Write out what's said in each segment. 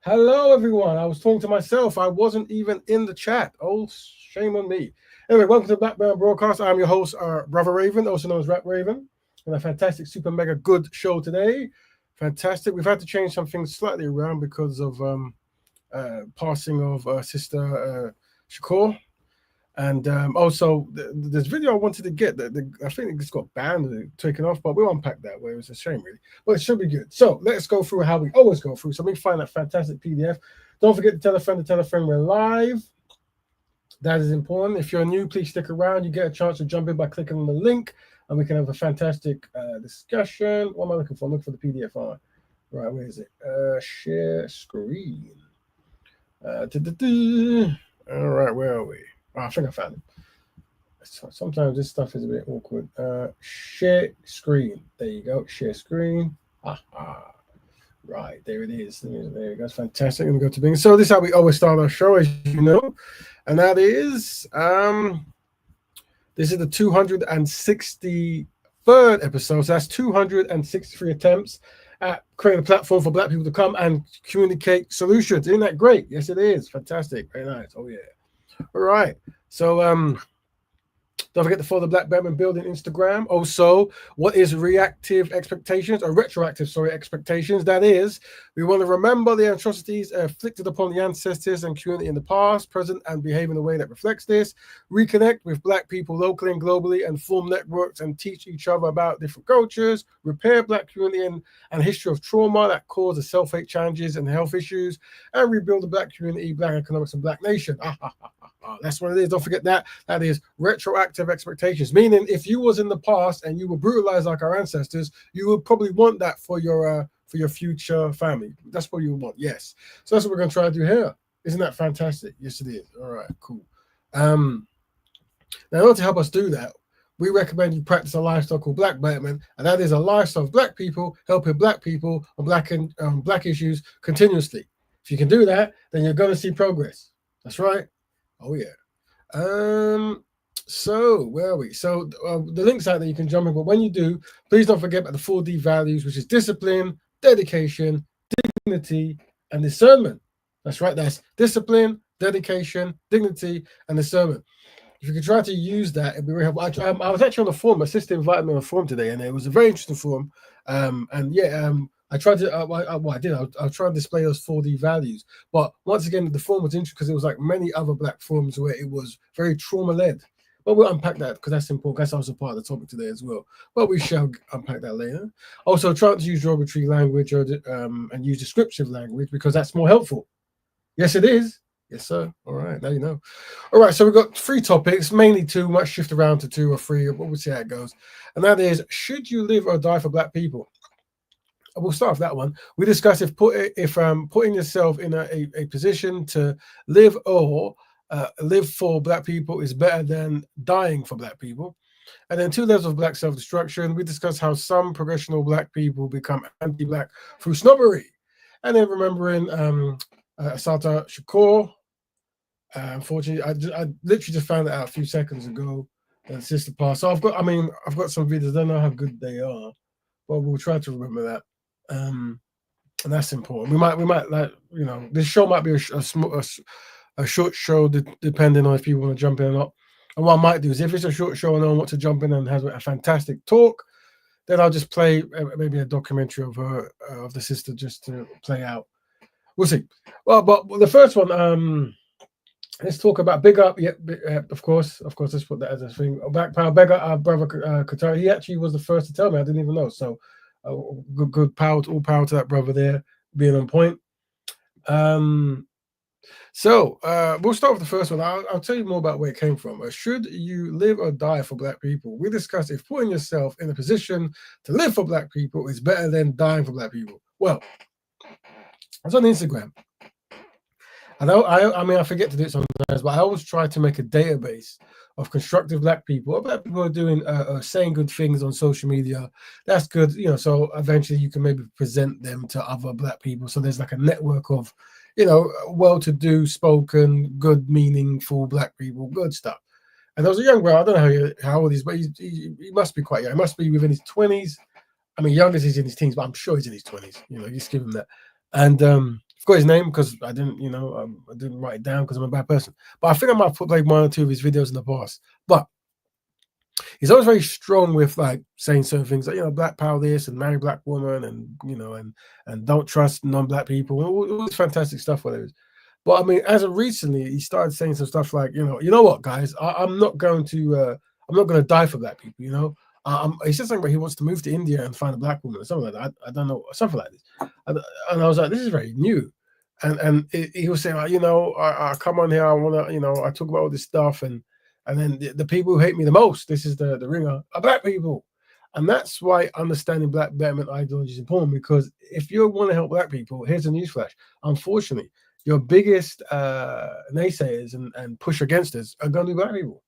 Hello, everyone. I was talking to myself. I wasn't even in the chat. Oh, shame on me. Anyway, welcome to Betterment Broadcast. I'm your host, Brother Raven, also known as Rap Raven, and a fantastic, super mega good show today. Fantastic. We've had to change some things slightly around because of passing of Sister Shakur. And also, this video I wanted to get, I think it just got banned and taken off, but we'll unpack that where it was a shame, really. But it should be good. So let's go through how we always go through. So we find that fantastic PDF. Don't forget to tell a friend we're live. That is important. If you're new, please stick around. You get a chance to jump in by clicking on the link, and we can have a fantastic discussion. What am I looking for? I'm looking for the PDF on. Right, where is it? Share screen. All right, where are we? Oh, I think I found it. Sometimes this stuff is a bit awkward. Share screen. There you go. Share screen. Right, there it is. There you go. It's fantastic. I'm going to go to Bing. So this is how we always start our show, as you know. And that is, this is the 263rd episode. So that's 263 attempts at creating a platform for Black people to come and communicate solutions. Isn't that great? Yes, it is. Fantastic. Very nice. Oh, yeah. All right. So don't forget to follow the Black Betterment Building Instagram. Also, what is reactive expectations or retroactive, expectations? That is, we want to remember the atrocities inflicted upon the ancestors and community in the past, present, and behave in a way that reflects this. Reconnect with Black people locally and globally and form networks and teach each other about different cultures, repair Black community and history of trauma that caused the self-hate challenges and health issues, and rebuild the Black community, Black economics, and Black nation. That's what it is. Don't forget that. That is retroactive expectations. Meaning, if you was in the past and you were brutalized like our ancestors, you would probably want that for your future family. That's what you would want. Yes. So that's what we're going to try to do here. Isn't that fantastic? Yes, it is. All right. Cool. Now, in order to help us do that, we recommend you practice a lifestyle called Black Betterment, and that is a lifestyle of Black people helping Black people on Black issues continuously. If you can do that, then you're going to see progress. That's right. Oh yeah. So where are we? So the links out there you can jump in, but when you do, please don't forget about the 4D values, which is discipline, dedication, dignity, and discernment. That's right. That's discipline, dedication, dignity, and discernment. If you could try to use that, it'd be very helpful. I was actually on the forum. My sister invited me on the forum today, and it was a very interesting forum. I tried to, I'll try and display those 4D values. But once again, the forum was interesting because it was like many other Black forums where it was very trauma-led. But we'll unpack that because that's important. That's also part of the topic today as well. But we shall unpack that later. Also, try to use derogatory language and use descriptive language because that's more helpful. Yes, it is. Yes, sir. All right, now you know. All right, so we've got 3 topics, mainly 2. Might shift around to 2 or 3, but we'll see how it goes. And that is, should you live or die for Black people? We'll start with that one. We discussed if putting yourself in a position to live or live for Black people is better than dying for Black people. And then 2 levels of Black self-destruction. We discussed how some progressional Black people become anti-Black through snobbery. And then remembering Assata Shakur. Unfortunately, I literally just found that out a few seconds ago. Sister passed. So I've got some videos. I don't know how good they are, but we'll try to remember that. And that's important. We might like, this show might be a short show depending on if people want to jump in or not. And what I might do is if it's a short show and I want to jump in and has a fantastic talk, then I'll just play maybe a documentary of her, of the sister, just to play out. We'll see. Well, but the first one, let's talk about big up. Yeah, of course. Let's put that as a thing. Black Power, big up our brother Qatar. He actually was the first to tell me. I didn't even know. So good power, all power to that brother there, being on point. So we'll start with the first one. I'll tell you more about where it came from. Should you live or die for Black people? We discussed if putting yourself in a position to live for Black people is better than dying for Black people. Well, I was on Instagram. I mean, I forget to do it sometimes, but I always try to make a database of constructive Black people. What Black people are doing, saying good things on social media. That's good, So eventually, you can maybe present them to other Black people. So there's like a network of, well-to-do, spoken, good, meaningful Black people, good stuff. And there was a young bro. I don't know how old he is, but he must be quite young. He must be within his 20s. I mean, youngest he's in his teens, but I'm sure he's in his 20s. Just give him that. And I've got his name because I didn't, I didn't write it down because I'm a bad person. But I think I might have put like one or two of his videos in the past. But he's always very strong with like saying certain things like, Black power this and marry Black woman and don't trust non-Black people. All this fantastic stuff, whatever it is. But I mean, as of recently, he started saying some stuff like, you know what, guys, I'm not going to die for Black people, he said something about he wants to move to India and find a Black woman or something like that. I don't know, something like this. And I was like, this is very new. And he was saying, I come on here, I want to, I talk about all this stuff. And then the people who hate me the most, this is the ringer, are Black people. And that's why understanding Black betterment ideology is important, because if you want to help Black people, here's a newsflash. Unfortunately, your biggest naysayers and push against us are going to be Black people.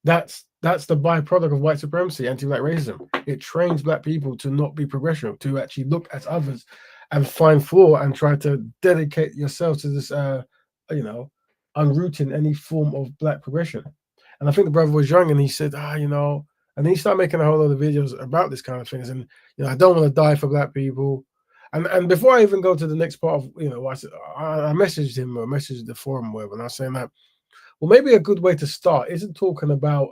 That's the byproduct of white supremacy, anti-Black racism. It trains Black people to not be progressional, to actually look at others and find flaw and try to dedicate yourself to this, unrooting any form of Black progression. And I think the brother was young and he said, and then he started making a whole lot of videos about this kind of things. And, I don't want to die for Black people. And before I even go to the next part of, I messaged him or messaged the forum web, and I was saying that, well, maybe a good way to start isn't talking about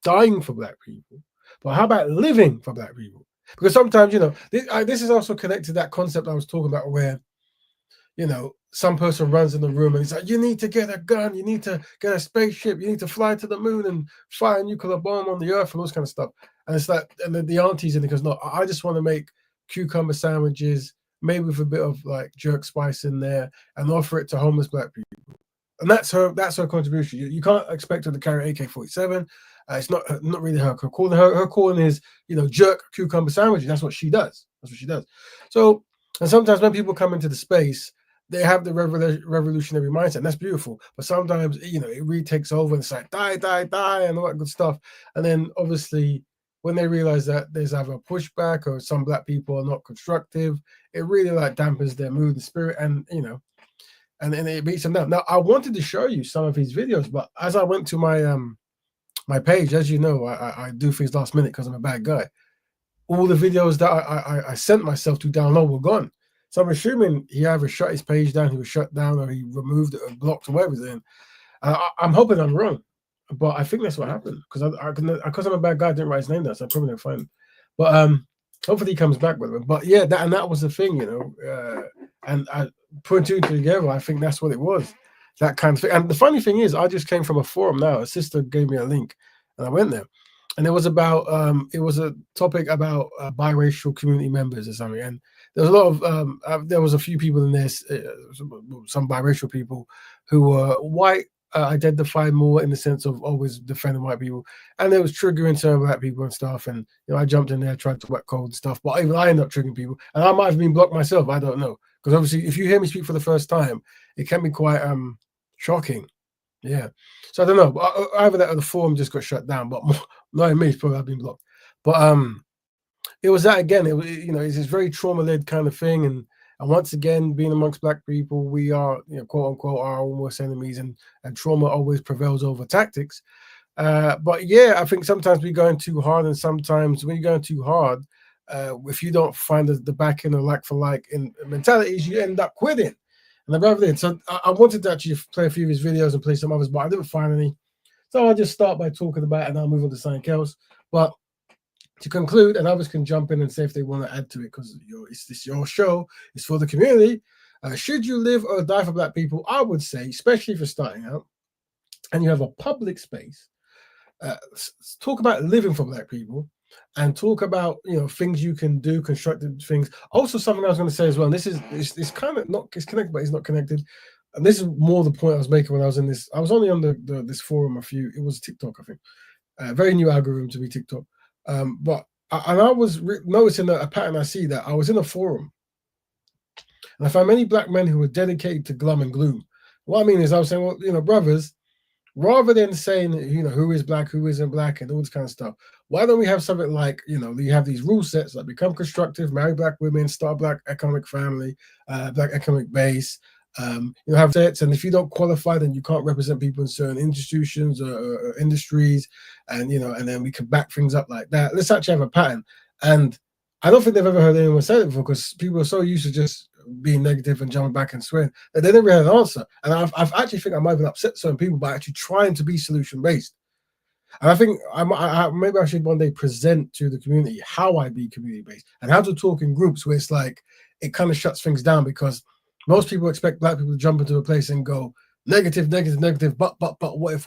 dying for Black people, but how about living for Black people? Because sometimes, this is also connected to that concept I was talking about where, some person runs in the room and he's like, you need to get a gun, you need to get a spaceship, you need to fly to the moon and fire a nuclear bomb on the earth and all this kind of stuff. And it's like, and then the aunties in it goes, no, I just want to make cucumber sandwiches, maybe with a bit of like jerk spice in there, and offer it to homeless Black people. And that's her contribution. You can't expect her to carry AK-47. It's not really her calling. Her calling is, jerk cucumber sandwiches. That's what she does. So, and sometimes when people come into the space, they have the revolutionary mindset. And that's beautiful. But sometimes, it really takes over and it's like, die, and all that good stuff. And then obviously, when they realize that there's either a pushback or some Black people are not constructive, it really like dampens their mood and spirit. And, and then it beats them down. Now, I wanted to show you some of his videos, but as I went to my my page, as you know, I do things last minute because I'm a bad guy. All the videos that I sent myself to download were gone. So I'm assuming he either shut his page down, he was shut down, or he removed it or blocked or whatever it's in. I'm hoping I'm wrong, but I think that's what happened because I'm a bad guy. I didn't write his name down, so I probably didn't find him. But hopefully he comes back with it. But yeah, that was the thing, and I putting two together, I think that's what it was. That kind of thing. And the funny thing is, I just came from a forum now. A sister gave me a link, and I went there. And it was about it was a topic about biracial community members or something. And there was a lot of there was a few people in this, some biracial people who were white, identified more in the sense of always defending white people, and it was triggering some Black people and stuff. And I jumped in there, tried to wet code and stuff, but even I ended up triggering people, and I might have been blocked myself. I don't know, because obviously, if you hear me speak for the first time, it can be quite shocking. Yeah. So I don't know. But either that or the forum just got shut down. But not me, it's probably I've been blocked. But it was that again. It was, it's this very trauma-led kind of thing. And once again, being amongst Black people, we are, quote unquote, our own worst enemies, and trauma always prevails over tactics. But yeah, I think sometimes we're going too hard, and sometimes when you're going too hard, if you don't find the back end or like for like in mentalities, you end up quitting. And I rather did. So I wanted to actually play a few of his videos and play some others, but I didn't find any. So I'll just start by talking about it and I'll move on to something else. But to conclude, and others can jump in and say if they want to add to it, because it's your show, it's for the community. Should you live or die for Black people? I would say, especially if you're starting out and you have a public space, talk about living for Black people and talk about things you can do, constructive things. Also, something I was going to say as well, and this is kind of not, it's connected, but it's not connected. and this is more the point I was making when I was in this. I was only on this forum it was TikTok, I think. Very new algorithm to be TikTok. But I was noticing a pattern I see that I was in a forum and I found many black men who were dedicated to glum and gloom. What I mean is I was saying, well, brothers, rather than saying, who is black, who isn't black, and all this kind of stuff, why don't we have something like, you have these rule sets that become constructive, marry black women, start black economic family, black economic base, have sets, and if you don't qualify, then you can't represent people in certain institutions or industries, and then we can back things up like that. Let's actually have a pattern. And I don't think they've ever heard anyone say it before, because people are so used to just being negative and jumping back and swearing that they never had an answer. And I've actually think I might have upset certain people by actually trying to be solution based. And I think maybe I should one day present to the community how I be community based and how to talk in groups where it's like it kind of shuts things down, because most people expect black people to jump into a place and go negative, but what if,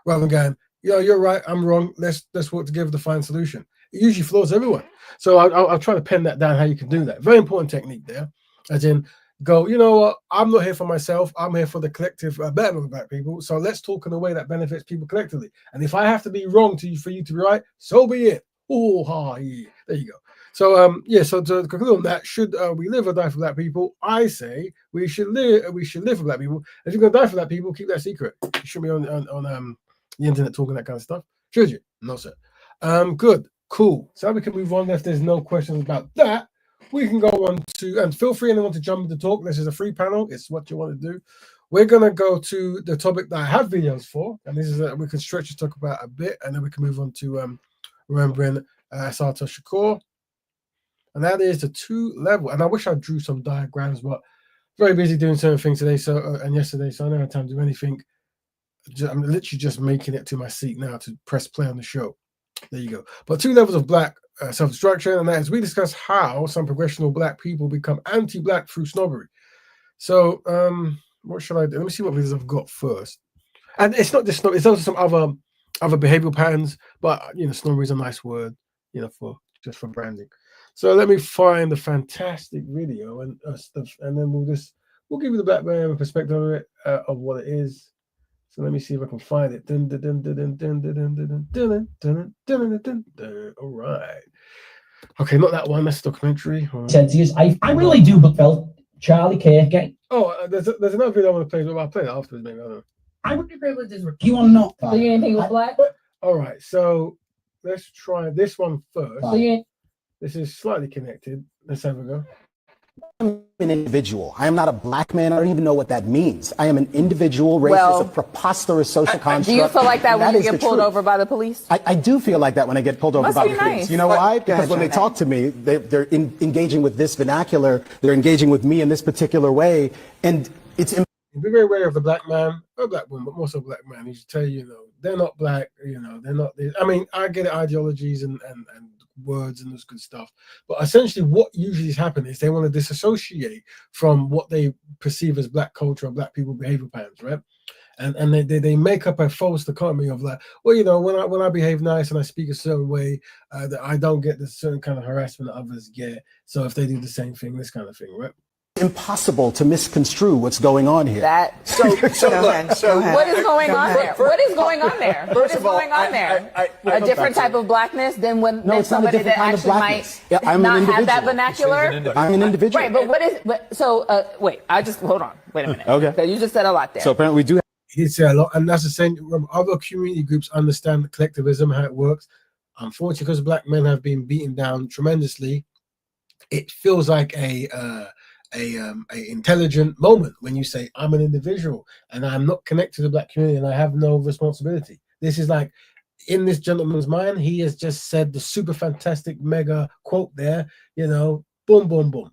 rather than going, you're right, I'm wrong, let's work together to find a solution. It usually floors everyone. So I'll try to pen that down, how you can do that. Very important technique there, as in go, you know what, I'm not here for myself, I'm here for the collective betterment of black people. So let's talk in a way that benefits people collectively. And if I have to be wrong for you to be right, so be it. Oh, yeah. There you go. So so to conclude on that, should we live or die for black people? I say we should live for black people. If you're gonna die for black people, keep that secret. You shouldn't be on the internet talking that kind of stuff. Should you? No, sir. Good, cool. So we can move on. If there's no questions about that, we can go on to, and feel free anyone to jump into talk. This is a free panel. It's what you want to do. We're gonna go to the topic that I have videos for, and this is we can stretch to talk about a bit, and then we can move on to remembering Assata Shakur. And that is the 2-level. And I wish I drew some diagrams, but very busy doing certain things today and yesterday, so I don't have time to do anything. I'm literally just making it to my seat now to press play on the show. There you go. But 2 levels of black self-destruction, and that is we discuss how some progressional black people become anti-black through snobbery. So what should I do? Let me see what videos I've got first. And it's not just snobbery, it's also some other behavioral patterns, but snobbery is a nice word, for branding. So let me find the fantastic video and stuff, and then we'll give you the black man perspective of it, of what it is. So let me see if I can find it. All right. Okay, not that one. That's a documentary. Said to you, I really do felt Charlie Kirk. Oh, there's another video I want to play. I'll play that afterwards, maybe. I don't know. I would be privileged as you want to know. So you didn't think it was black? All right, so let's try this one first. So you This is slightly connected. Let's have a go. I'm an individual. I am not a black man. I don't even know what that means. I am an individual. Race is a preposterous social construct. Do you feel like that when you get pulled over by the police? I do feel like that when I get pulled over by the police. Nice. You know why? Because when they talk to me, they're engaging with this vernacular. They're engaging with me in this particular way. And it's be very aware of the black man, or black woman, but more so black man. He should tell you, they're not black, they're not. I mean, I get it, ideologies and words and this good stuff, but essentially what usually happens is they want to disassociate from what they perceive as black culture or black people behavior patterns, right? And they make up a false dichotomy of like, well, when I behave nice and I speak a certain way, that I don't get the certain kind of harassment that others get. So if they do the same thing, this kind of thing, right? impossible to misconstrue what's going on here. So what is going on there? What is going on there? What is going on there? A different type of blackness than when no, it's not a somebody different that kind of actually blackness. might I'm not an have that individual. vernacular. I'm an individual. Right, but what is? Wait, I just hold on. Wait a minute. Okay. You just said a lot there. So apparently we do. He did say a lot, and that's the same. Other community groups understand collectivism, how it works. Unfortunately, because black men have been beaten down tremendously, it feels like a intelligent moment when you say I'm an individual and I'm not connected to the black community and I have no responsibility. This is like in this gentleman's mind, he has just said the super fantastic mega quote there, boom, boom, boom.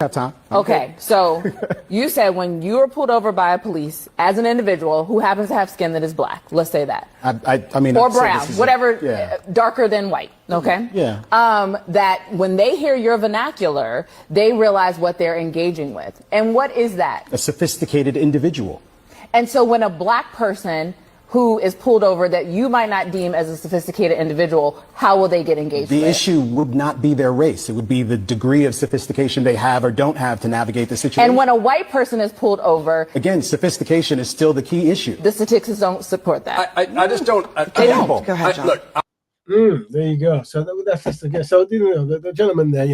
Have time. Okay, so you said when you were pulled over by a police as an individual who happens to have skin that is black, let's say that. I mean, or brown, whatever, darker than white, okay? Yeah. That when they hear your vernacular, they realize what they're engaging with. And what is that? A sophisticated individual. And so when a black person who is pulled over that you might not deem as a sophisticated individual, how will they get engaged The with? issue would not be their race. It would be the degree of sophistication they have or don't have to navigate the situation. And when a white person is pulled over, again, sophistication is still the key issue. the statistics don't support that. I just don't. They don't. Go ahead, John. Look, There you go. So that's just again. So the gentleman there,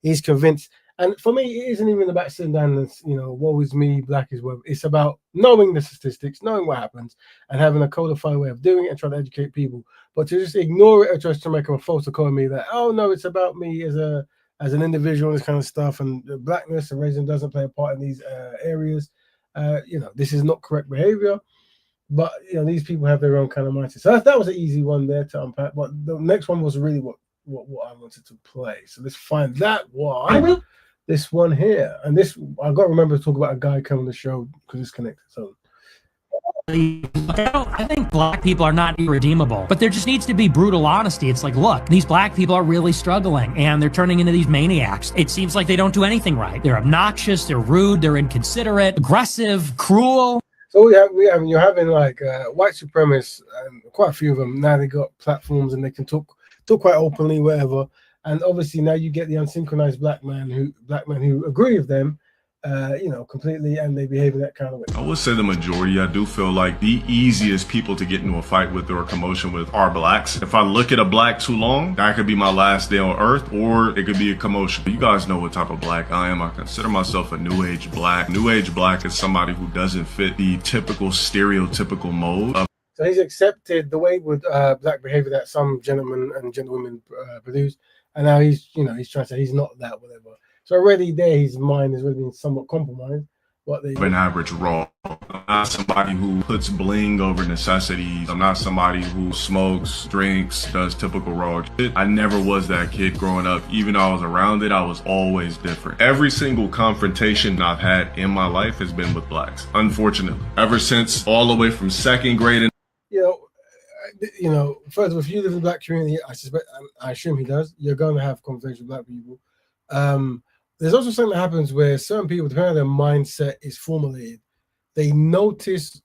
he's convinced. And for me, it isn't even about sitting down and woe is me, black is woe. It's about knowing the statistics, knowing what happens, and having a codified way of doing it and trying to educate people. But to just ignore it or just to make a false economy that, oh no, it's about me as an individual, this kind of stuff, and blackness and racism doesn't play a part in these areas. This is not correct behavior. But these people have their own kind of mindset. So that was an easy one there to unpack. But the next one was really what I wanted to play. So let's find that one. This one here, and this I got to remember to talk about a guy coming on the show because it's connected. So I think black people are not irredeemable, but there just needs to be brutal honesty. It's like, look, these black people are really struggling and they're turning into these maniacs. It seems like they don't do anything right. They're obnoxious, they're rude, they're inconsiderate, aggressive, cruel. So you're having like white supremacists, and quite a few of them now. They got platforms and they can talk quite openly, whatever. And obviously now you get the unsynchronized black men who agree with them, completely, and they behave in that kind of way. I would say the majority. I do feel like the easiest people to get into a fight with or a commotion with are blacks. If I look at a black too long, that could be my last day on earth, or it could be a commotion. You guys know what type of black I am. I consider myself a new age black. New age black is somebody who doesn't fit the typical stereotypical mold of. So he's accepted the way with black behavior that some gentlemen and gentlewomen produce, and now he's trying to say he's not that, whatever. So already there, his mind has really been somewhat compromised. An average raw. I'm not somebody who puts bling over necessities. I'm not somebody who smokes, drinks, does typical raw shit. I never was that kid growing up. Even though I was around it, I was always different. Every single confrontation I've had in my life has been with blacks, unfortunately. Ever since all the way from second grade. First of all, if you live in the black community, I assume he does, you're going to have conversations with black people. There's also something that happens where certain people, depending on their mindset is formulated, they notice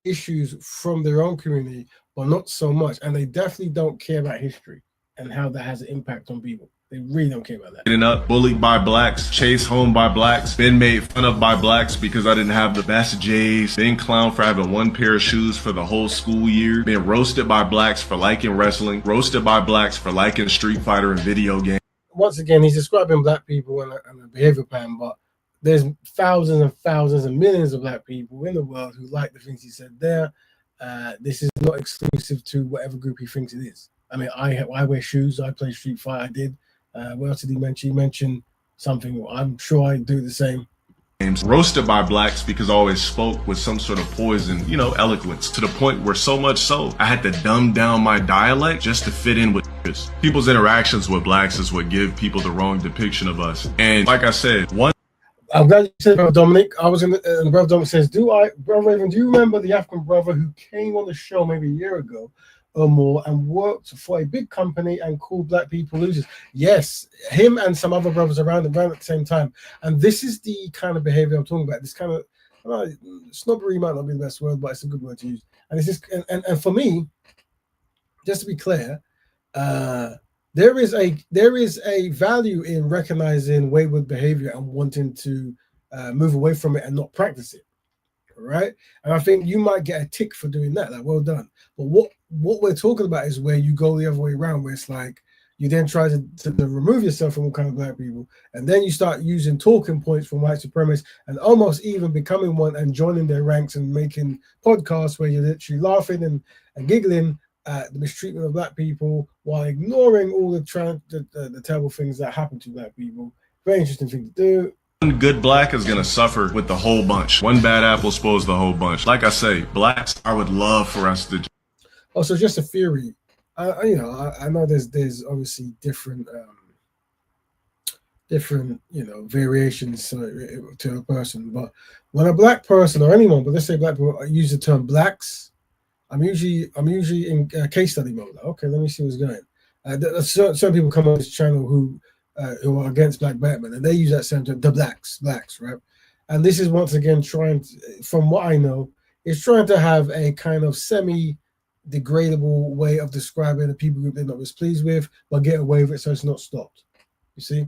issues from their own community, but not so much. And they definitely don't care about history and how that has an impact on people. They really don't care about that. Getting up, bullied by blacks, chased home by blacks, been made fun of by blacks because I didn't have the best J's, been clowned for having one pair of shoes for the whole school year, been roasted by blacks for liking wrestling, roasted by blacks for liking Street Fighter and video games. Once again, he's describing black people and a behavior pattern, but there's thousands and thousands and millions of black people in the world who like the things he said there. This is not exclusive to whatever group he thinks it is. I mean, I wear shoes. I play Street Fighter. I did. What else did he mention? He mentioned something. I'm sure I do the same. Roasted by blacks because I always spoke with some sort of poison, eloquence, to the point where so much so I had to dumb down my dialect just to fit in with this. People's interactions with blacks is what give people the wrong depiction of us. And like I said, I'm glad you said, Brother Dominic. I was and Brother Dominic says, Brother Raven, do you remember the African brother who came on the show maybe a year ago or more and worked for a big company and called black people losers? Yes, him and some other brothers around at the same time. And this is the kind of behavior I'm talking about. This kind of snobbery might not be the best word, but it's a good word to use. And it's just and for me, just to be clear, there is a value in recognizing wayward behavior and wanting to move away from it and not practice it. Right, and I think you might get a tick for doing that. Like, well done. But what we're talking about is where you go the other way around, where it's like you then try to remove yourself from all kind of black people, and then you start using talking points from white supremacists and almost even becoming one and joining their ranks and making podcasts where you're literally laughing and giggling at the mistreatment of black people while ignoring all the terrible things that happen to black people. Very interesting thing to do. One good black is going to suffer with the whole bunch. One bad apple spoils the whole bunch. Like I say, blacks, I would love for us to. Also, just a theory. I know there's obviously different variations to a person, but when a black person or anyone, but let's say black people use the term blacks, I'm usually in case study mode. Okay, let me see what's going. Certain people come on this channel who are against black Batman, and they use that same term, the blacks, right? And this is once again trying to, from what I know, is trying to have a kind of semi-degradable way of describing the people group they're not displeased with, but get away with it so it's not stopped. You see?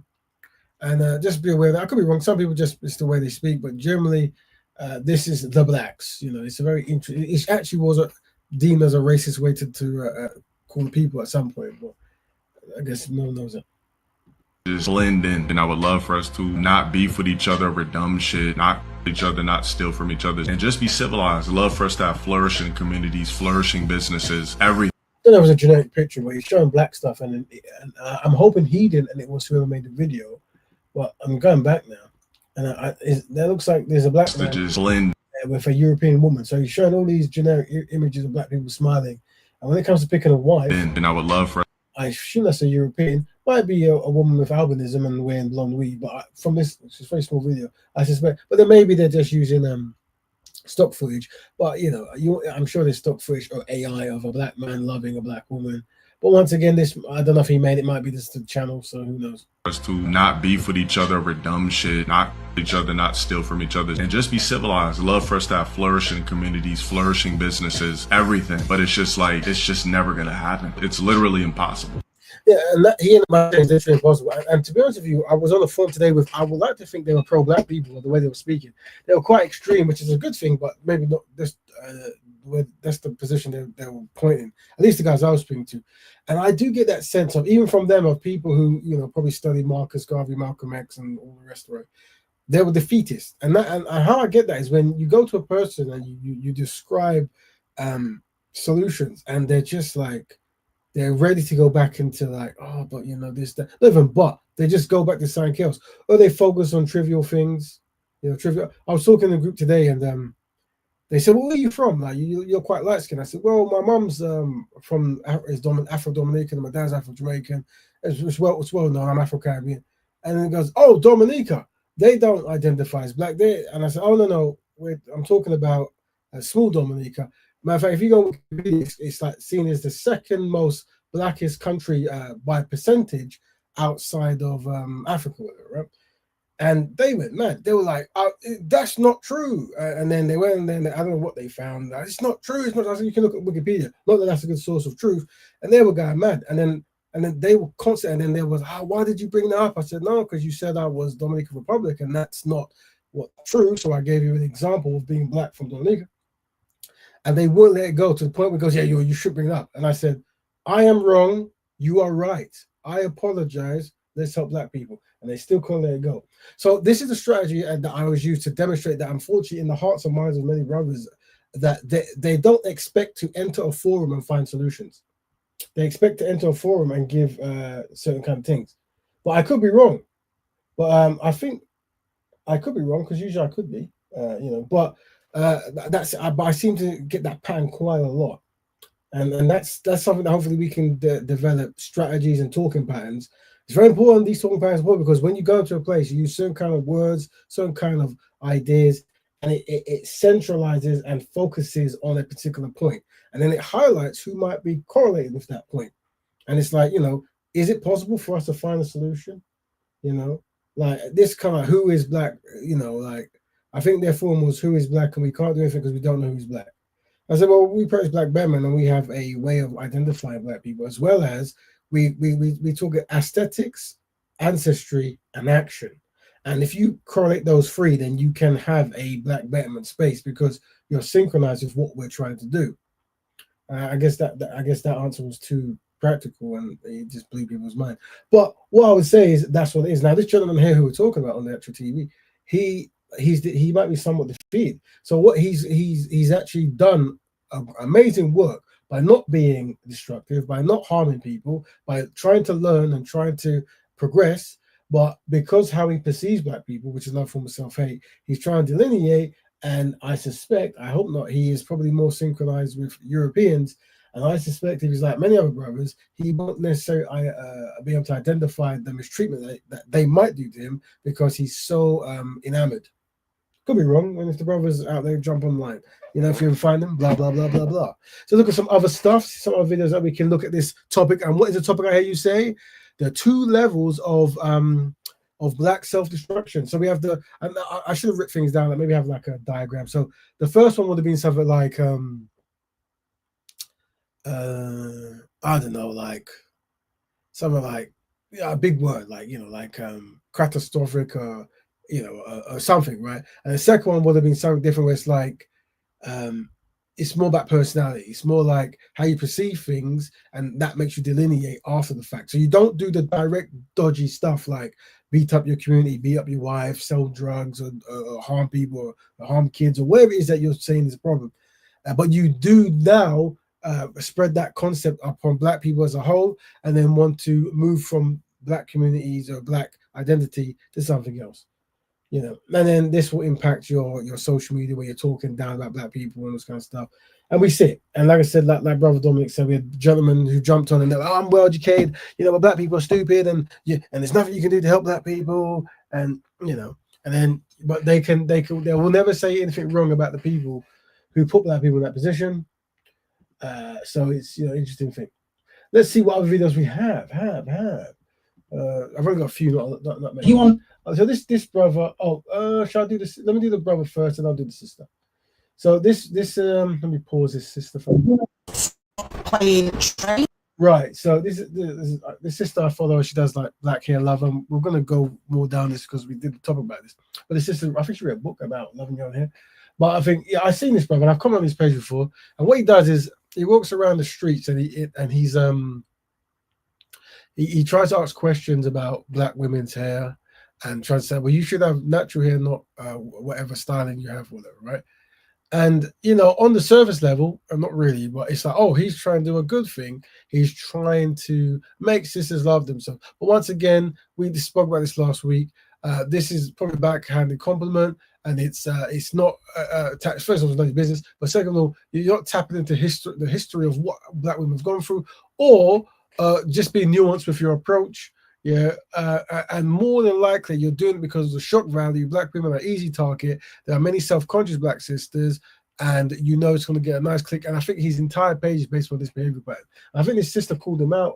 And just be aware that I could be wrong. Some people it's the way they speak, but generally, this is the blacks. You know, it's a very interesting. It actually was deemed as a racist way to call people at some point, but I guess no one knows it. Just blend in, and I would love for us to not beef with each other over dumb shit, not each other, not steal from each other, and just be civilized. Love for us to have flourishing communities, flourishing businesses, everything. There was a generic picture where he's showing black stuff, and I'm hoping he didn't, and it was whoever made the video. But I'm going back now, and that looks like there's a black man just blend with a European woman. So he's showing all these generic images of black people smiling, and when it comes to picking a wife, and I would love for. I assume that's a European. Might be a woman with albinism and wearing blonde weave, but from this, it's a very small video, I suspect. But then maybe they're just using stock footage. But you know, I'm sure there's stock footage or AI of a black man loving a black woman. But once again, this, I don't know if he made it. Might be this the channel, so who knows. Us to not beef with each other over dumb shit, not each other, not steal from each other, and just be civilized. Love for us to have flourishing communities, flourishing businesses, everything. But it's just like, it's just never gonna happen. It's literally impossible. Yeah, and he and my is literally impossible. And to be honest with you, I was on the phone today with, I would like to think they were pro-black people, or the way they were speaking. They were quite extreme, which is a good thing, but maybe not this. That's the position they were pointing. At least the guys I was speaking to, and I do get that sense of, even from them, of people who probably studied Marcus Garvey, Malcolm X, and all the rest of it. They were defeatist, and how I get that is when you go to a person and you describe solutions, and they're just like, they're ready to go back into like, oh, but this, that. Not even but, they just go back to something else, or they focus on trivial things. Trivial. I was talking in a group today, and they said, well, where are you from? Like, you're quite light skinned. I said, well, my mom's from Afro-Dominican, and my dad's Afro-Jamaican. It's well known, I'm Afro-Caribbean. And then it goes, oh, Dominica, they don't identify as black. And I said, oh, no, I'm talking about small Dominica. Matter of fact, if you go, it's like seen as the second most blackest country by percentage outside of Africa, right? And they went mad. They were like, that's not true. And then they went, and then I don't know what they found. It's not true. It's not. I said, you can look at Wikipedia. Not that that's a good source of truth. And they were going mad. And then they were constant. And then there was, why did you bring that up? I said, no, because you said I was Dominican Republic, and that's not true. So I gave you an example of being black from Dominica. And they wouldn't let it go, to the point where it goes, yeah, you should bring it up. And I said, I am wrong. You are right. I apologize. Let's help black people. And they still can't let it go. So this is the strategy that I always use to demonstrate that, unfortunately, in the hearts and minds of many brothers, that they don't expect to enter a forum and find solutions. They expect to enter a forum and give certain kind of things. But I could be wrong. But I think I could be wrong, because usually I could be, But but I seem to get that pattern quite a lot. And that's something that hopefully we can develop strategies and talking patterns. It's very important, these talking patterns, because when you go to a place, you use certain kind of words, certain kind of ideas, and it centralizes and focuses on a particular point. And then it highlights who might be correlated with that point. And it's like, is it possible for us to find a solution? Like this kind of who is black, like I think their form was who is black, and we can't do anything because we don't know who's black. I said, well, we practice black Betterment, and we have a way of identifying black people, as well as we talk aesthetics, ancestry, and action. And if you correlate those three, then you can have a black Betterment space, because you're synchronized with what we're trying to do. I guess that answer was too practical, and it just blew people's mind. But what I would say is that's what it is. Now, this gentleman here who we're talking about on the actual TV, he might be somewhat defeated. So what he's actually done amazing work by not being destructive, by not harming people, by trying to learn and trying to progress. But because how he perceives black people, which is another form of self-hate, he's trying to delineate. And I suspect, I hope not, he is probably more synchronized with Europeans. And I suspect if he's like many other brothers, he won't necessarily be able to identify the mistreatment that they might do to him, because he's so enamored. Could be wrong, and if the brothers out there, jump online. If you find them, blah, blah, blah, blah, blah. So look at some other stuff, some other videos that we can look at this topic. And what is the topic I hear you say? The 2 levels of of black self-destruction. So we have and I should have written things down, like maybe have like a diagram. So the first one would have been something like I don't know, like something like a big word, like like catastrophic, or or something, right? And the second one would have been something different, where it's like it's more about personality. It's more like how you perceive things, and that makes you delineate after the fact. So you don't do the direct dodgy stuff like beat up your community, beat up your wife, sell drugs, or harm people, or harm kids, or whatever it is that you're saying is a problem. But you do now spread that concept upon black people as a whole, and then want to move from black communities or black identity to something else. And then this will impact your social media, where you're talking down about black people and this kind of stuff. And we see it. And like I said, like Brother Dominic said, we had gentlemen who jumped on and they're like, I'm well educated, but black people are stupid, and there's nothing you can do to help black people, and and then but they will never say anything wrong about the people who put black people in that position. So it's interesting thing. Let's see what other videos we have. I've only got a few, not many. So this brother. Shall I do this? Let me do the brother first, and I'll do the sister. So this let me pause this sister for playing train. Right. So this is the sister I follow. She does like black hair love. And we're gonna go more down this because we did the topic about this. But the sister, I think she read a book about loving your own hair. But I think I've seen this brother, and I've come on his page before. And what he does is he walks around the streets, and he tries to ask questions about black women's hair, and tries to say, well, you should have natural hair, not whatever styling you have, whatever, right? And on the surface level, not really, but it's like, oh, he's trying to do a good thing. He's trying to make sisters love themselves. But once again, we spoke about this last week. This is probably a backhanded compliment, and it's not first of all, it's not your business, but second of all, you're not tapping into the history of what black women have gone through, or just being nuanced with your approach. And more than likely you're doing it because of the shock value. Black women are easy target. There are many self-conscious black sisters, and it's going to get a nice click. And I think his entire page is based on this behavior pattern. I think his sister called him out,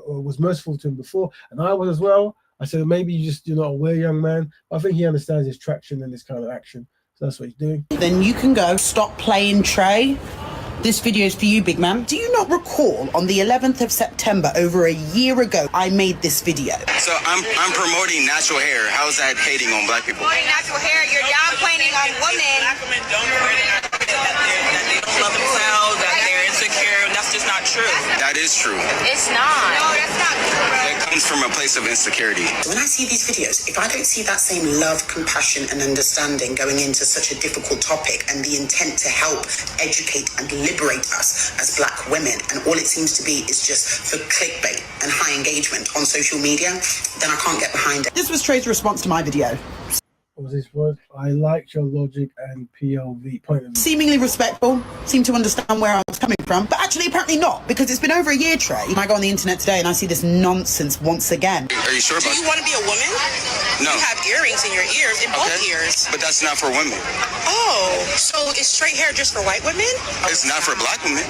was merciful to him before, and I was as well. I said, maybe you're not aware, young man. But I think he understands his traction and this kind of action. So that's what he's doing. Then you can go stop playing Trey. This video is for you, big man. Do you not recall on the 11th of September, over a year ago, I made this video? So I'm promoting natural hair. How is that hating on black people? Promoting natural hair, you're downplaying on women. Black women don't wear that they don't love themselves, that they're insecure. That's just not true. That is true. It's not. No, that's not true. It comes from a place of insecurity. When I see these videos, if I don't see that same love, compassion, and understanding going into such a difficult topic, and the intent to help, educate, and liberate us as black women, and all it seems to be is just for clickbait and high engagement on social media, then I can't get behind it. This was Trey's response to my video. What was this word? I liked your logic and POV, point of view. Seemingly respectful, seemed to understand where I was coming from, but actually apparently not, because it's been over a year, Trey. I go on the internet today and I see this nonsense once again. Are you sure about that? Do you want to be a woman? No. You have earrings in your ears, in both ears. But that's not for women. Oh, so is straight hair just for white women? It's not for black women.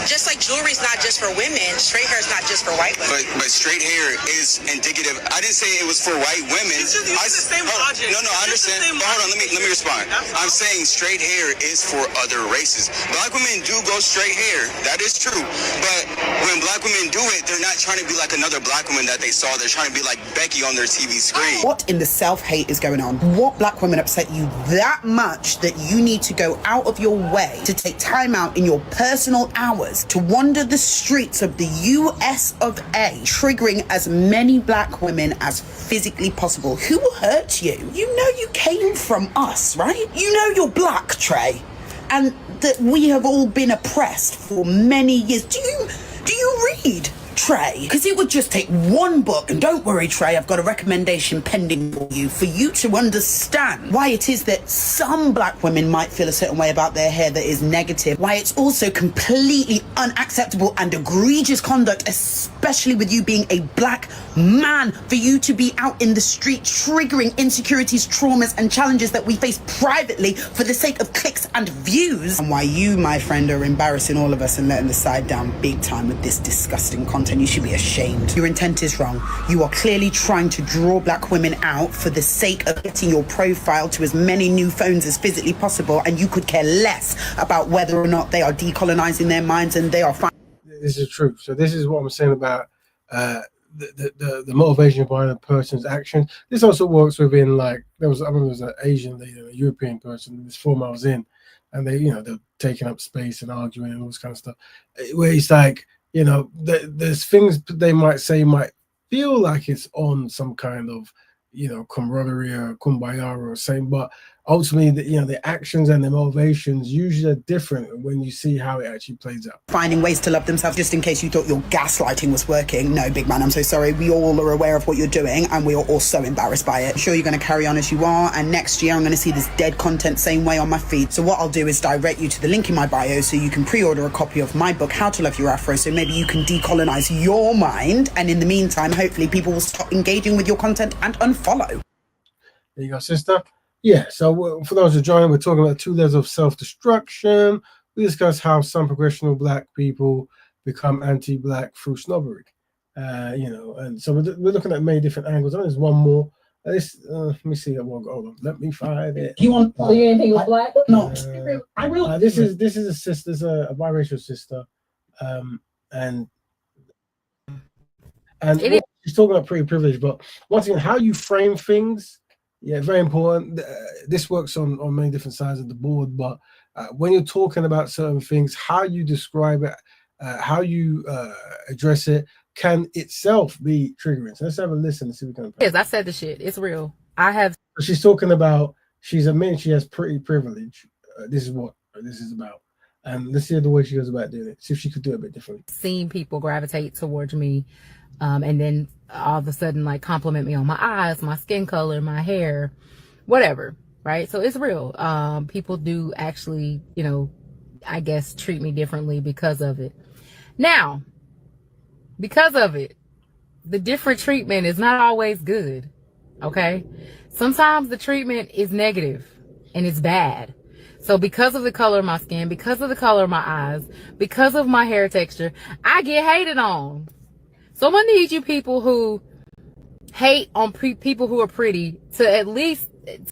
Just like jewelry's not just for women, straight hair is not just for white women. But straight hair is indicative. I didn't say it was for white women. It's the same logic. No, I understand. But hold on, let me respond. I'm saying straight hair is for other races. Black women do go straight hair. That is true. But when black women do it, they're not trying to be like another black woman that they saw. They're trying to be like Becky on their TV screen. What in the self-hate is going on? What black women upset you that much that you need to go out of your way to take time out in your personal hours to wander the streets of the US of A, triggering as many black women as physically possible? Who hurt you? You know you came from us, right? You know you're black, Trey, and that we have all been oppressed for many years. Do you read, Trey? Because it would just take one book, and don't worry, Trey, I've got a recommendation pending for you to understand why it is that some black women might feel a certain way about their hair that is negative, why it's also completely unacceptable and egregious conduct, especially with you being a black man, for you to be out in the street triggering insecurities, traumas, and challenges that we face privately for the sake of clicks and views, and why you, my friend, are embarrassing all of us and letting the side down big time with this disgusting content. content, you should be ashamed. Your intent is wrong. You are clearly trying to draw black women out for the sake of getting your profile to as many new phones as physically possible, and you could care less about whether or not they are decolonizing their minds and they are fine. This is true. So this is what I'm saying about the motivation behind a person's action. This also works within, like, I remember there was an Asian lady, a European person, this form I was in, and they're taking up space and arguing and all this kind of stuff, where it's like, there's things they might say might feel like it's on some kind of, camaraderie or kumbaya or same, but ultimately, the actions and the motivations usually are different when you see how it actually plays out. Finding ways to love themselves, just in case you thought your gaslighting was working. No, big man, I'm so sorry. We all are aware of what you're doing, and we are all so embarrassed by it. I'm sure you're going to carry on as you are, and next year I'm going to see this dead content same way on my feed. So what I'll do is direct you to the link in my bio so you can pre-order a copy of my book, How to Love Your Afro, so maybe you can decolonize your mind, and in the meantime, hopefully people will stop engaging with your content and unfollow. There you go, sister. Yeah, so for those who are joining, we're talking about 2 layers of self-destruction. We discuss how some progressional black people become anti-black through snobbery. And so we're looking at many different angles. There's one more. Let me see. Hold on. Let me find it. Do you want to say anything with black? No. This is a sister, a biracial sister, and she's talking about pretty privilege. But once again, how you frame things. Yeah, very important. This works on many different sides of the board, but when you're talking about certain things, how you describe it, how you address it, can itself be triggering. So let's have a listen and see if we can. Yes, I said the shit. It's real. She's talking about, she's admitting she has pretty privilege. This is what this is about. And let's see the way she goes about doing it. See if she could do it a bit differently. Seeing people gravitate towards me, and then all of a sudden, like, compliment me on my eyes, my skin color, my hair, whatever, right? So it's real. People do actually, I guess, treat me differently because of it. Now, because of it, the different treatment is not always good, okay? Sometimes the treatment is negative and it's bad. So because of the color of my skin, because of the color of my eyes, because of my hair texture, I get hated on. So I'm gonna need you people who hate on people who are pretty to at least.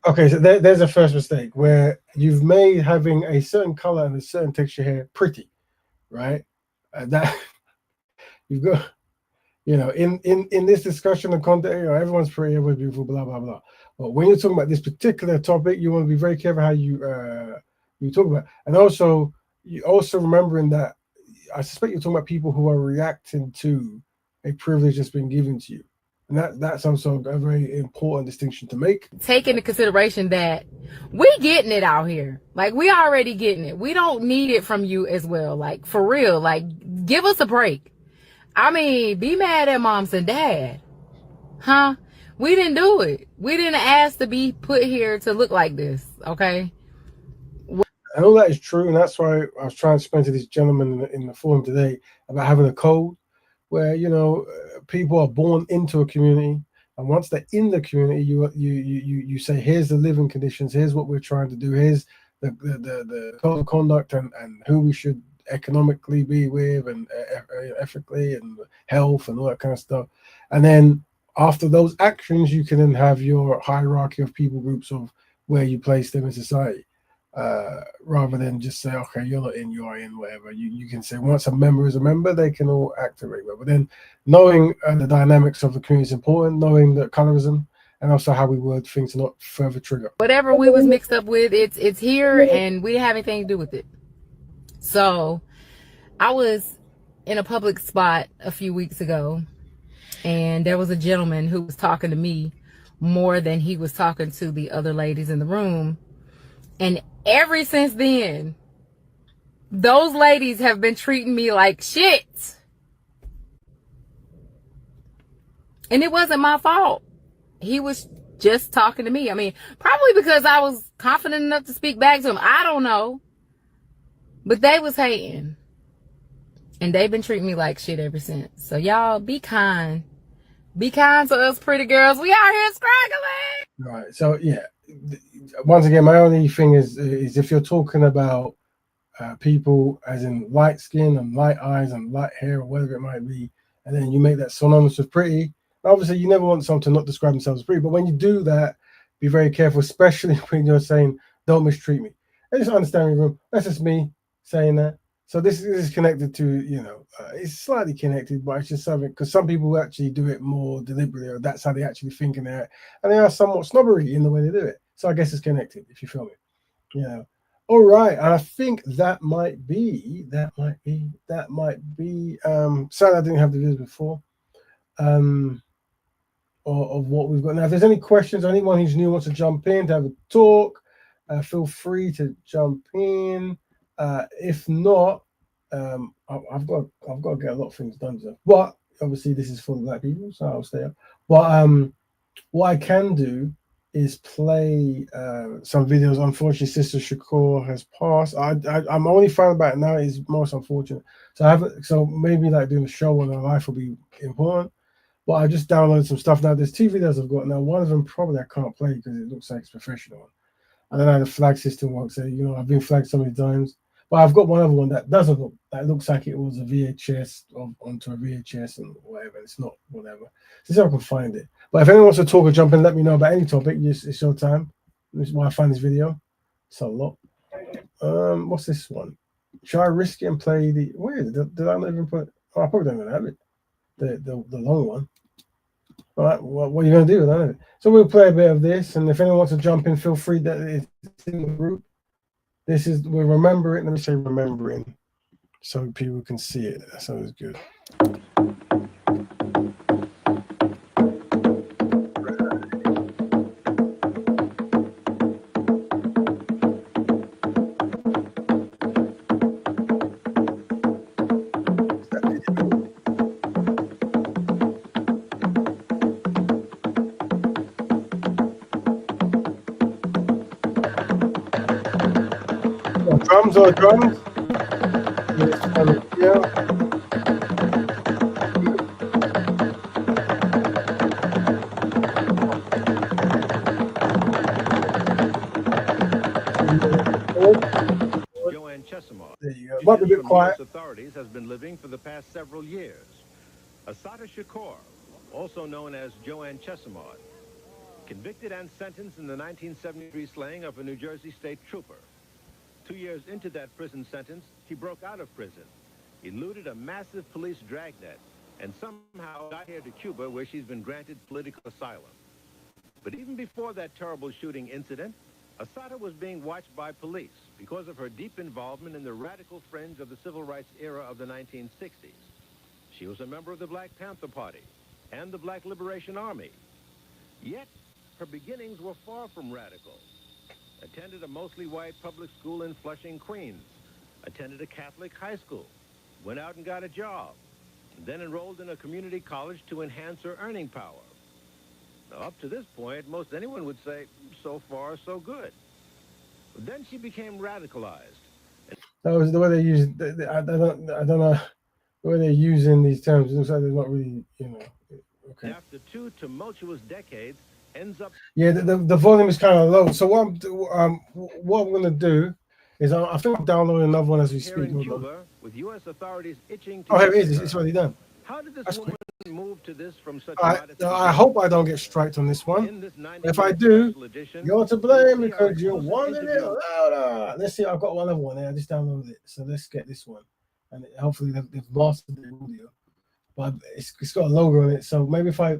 Okay, so there's a first mistake where you've made having a certain color and a certain texture hair pretty, right? That you've got, in this discussion and content, everyone's pretty, everyone's beautiful, blah blah blah. But when you're talking about this particular topic, you want to be very careful how you talk about it. And also, you also remembering that I suspect you're talking about people who are reacting to a privilege that's been given to you. And that's also a very important distinction to make. Take into consideration that we getting it out here. Like, we already getting it. We don't need it from you as well. Like, for real, like, give us a break. I mean, be mad at moms and dad. Huh? We didn't do it. We didn't ask to be put here to look like this, okay? I know that is true, and that's why I was trying to explain to this gentleman in the forum today about having a code where, people are born into a community, and once they're in the community, you say, here's the living conditions, here's what we're trying to do, here's the code of conduct and who we should economically be with and ethically and health and all that kind of stuff. And then after those actions, you can then have your hierarchy of people groups of where you place them in society, rather than just say, okay, you're not in, you are in, whatever. You can say once a member is a member, they can all activate. But then knowing the dynamics of the community is important, knowing the colorism and also how we word things to not further trigger. Whatever we was mixed up with, it's here, and we didn't have anything to do with it. So I was in a public spot a few weeks ago, and there was a gentleman who was talking to me more than he was talking to the other ladies in the room. And ever since then, those ladies have been treating me like shit. And it wasn't my fault. He was just talking to me. I mean, probably because I was confident enough to speak back to him. I don't know. But they was hating. And they've been treating me like shit ever since. So y'all, be kind. Be kind to us pretty girls. We out here scraggling. Right. So, yeah. Once again, my only thing is if you're talking about people as in light skin and light eyes and light hair or whatever it might be, and then you make that synonymous with pretty. Obviously, you never want someone to not describe themselves as pretty, but when you do that, be very careful, especially when you're saying, don't mistreat me. I just understand me. That's just me saying that. So this is connected to, it's slightly connected, but it's just something, because some people actually do it more deliberately, or that's how they actually think in there. And they are somewhat snobbery in the way they do it. So I guess it's connected, if you feel me. All right. And I think that might be, something I didn't have the videos before. Of what we've got now. If there's any questions, anyone who's new wants to jump in to have a talk, feel free to jump in. If not, I've got to get a lot of things done. But obviously, this is for the black people, so I'll stay up. But what I can do is play some videos. Unfortunately, Sister Shakur has passed. I'm only finding about it now. It's most unfortunate. So maybe like doing a show on her life will be important. But I just downloaded some stuff now. There's 2 videos I've got now. One of them probably I can't play because it looks like it's professional. I don't know how the flag system works. So, I've been flagged so many times. But I've got one other one that doesn't look, that looks like it was a VHS onto a VHS and whatever. It's not whatever. See if I can find it. But if anyone wants to talk or jump in, let me know about any topic. It's your time. This is why I find this video. It's a lot. What's this one? Should I risk it and play the? Where is it? Did I not even put? Oh, I probably don't even have it. The long one. All right. What are you going to do with that? So we'll play a bit of this, and if anyone wants to jump in, feel free. That it's in the group. We're remembering. Let me say remembering, so people can see it. That sounds good. Drums or drums? Joanne Chesimard. There you go. Might be a bit quiet. Authorities has been living for the past several years. Assata Shakur, also known as Joanne Chesimard, convicted and sentenced in the 1973 slaying of a New Jersey state trooper. 2 years into that prison sentence, he broke out of prison, eluded a massive police dragnet, and somehow got here to Cuba, where she's been granted political asylum. But even before that terrible shooting incident, Assata was being watched by police because of her deep involvement in the radical fringe of the civil rights era of the 1960s. She was a member of the Black Panther Party and the Black Liberation Army. Yet, her beginnings were far from radical. Attended a mostly white public school in Flushing, Queens, attended a Catholic high school, went out and got a job, and then enrolled in a community college to enhance her earning power. Now, up to this point, most anyone would say, so far, so good. But then she became radicalized. That was the way they use. I don't know the way they're using these terms. It looks like they're not really, Okay. After 2 tumultuous decades, ends up. Yeah, the volume is kind of low. So what I'm going to do is I think I'm downloading another one as we Here speak. in Cuba, with U.S. authorities itching to. Oh, here it is. It's already done. How did this That's woman move to this from such I hope I don't get striked on this one. If I do, you're to blame because you wanted it louder. Let's see. I've got one other one there. I just downloaded it. So let's get this one. And hopefully they've mastered the audio. But it's got a logo on it. So maybe if I